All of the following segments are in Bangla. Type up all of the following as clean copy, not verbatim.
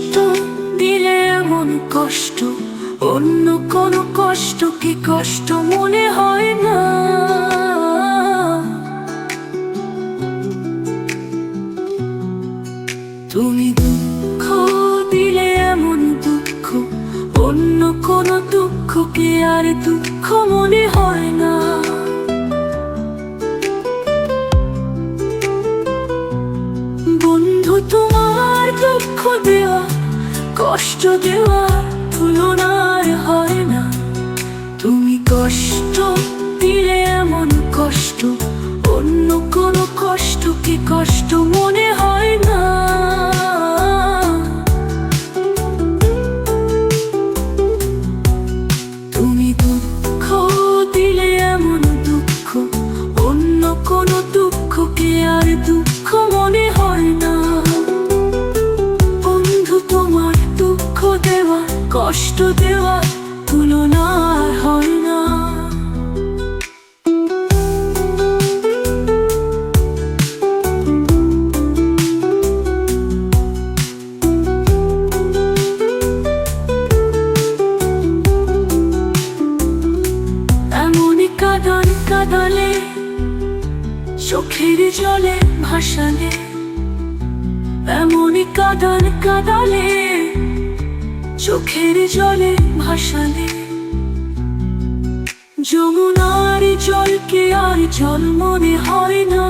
কষ্ট দিলে এমন কষ্ট, অন্য কোনো কষ্ট কি কষ্ট মনে হয় না। তুমি দুঃখ দিলে এমন দুঃখ, অন্য কোনো দুঃখ কি আর দুঃখ মনে হয় না। বন্ধু তোমার দুঃখ দেওয়া কষ্ট দেওয়া তুলনার হয় না। তুমি কষ্ট দিলে এমন কষ্ট, অন্য কোনো কষ্ট কি কষ্ট মনে হয় না। তুমি দুঃখ দিলে এমন দুঃখ, অন্য কোনো দুঃখ কি আর দুঃখ মনে হয় না। বন্ধু তোমার দুঃখ দেওয়া কষ্ট দেওয়া তুলনা হয় না। এমনই কাঁদান কাঁদালে চোখের জলে ভাসালে, এমনই কাঁদান কাঁদালে চোখের জলে ভাসালে। যমুনার জলকে আর জল মনে হয় না।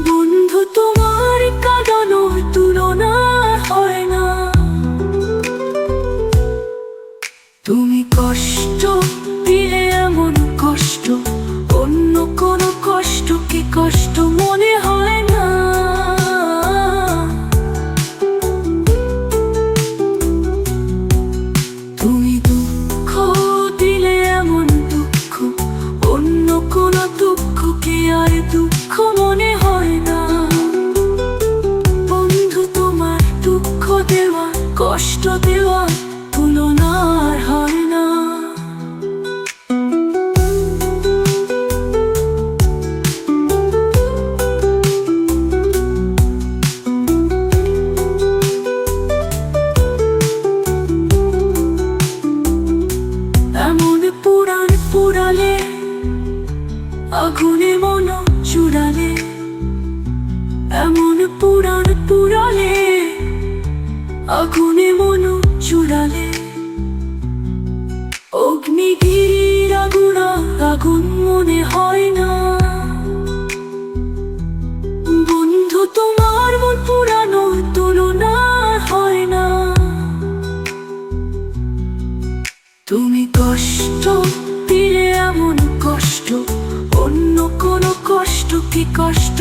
বন্ধু তোমার কাঁদানোর তুলনা হয় না। তুমি কষ্ট দিলে এমন কষ্ট, অন্য কোনো কষ্ট কি কষ্ট মনে হয় না। তুমি দুঃখ দিলে এমন দুঃখ, অন্য কোনো দুঃখ কি আর দুঃখ মনে হয় না। বন্ধু তোমার দুঃখ দেওয়া কষ্ট দেওয়া তুলনা হয় না। এমন পুরাণ পুরালে আগুনে মন চুরালে, এমন পুরাণ পুরালে আগুনে মন চুরালে। অগ্নিগিরির আগুনা আগুন মনে হয় না। বন্ধু তোমার মন পুরানো তুলনা হয় না। তুমি কষ্ট দিলে এমন কষ্ট, অন্য কোনো কষ্ট কি কষ্ট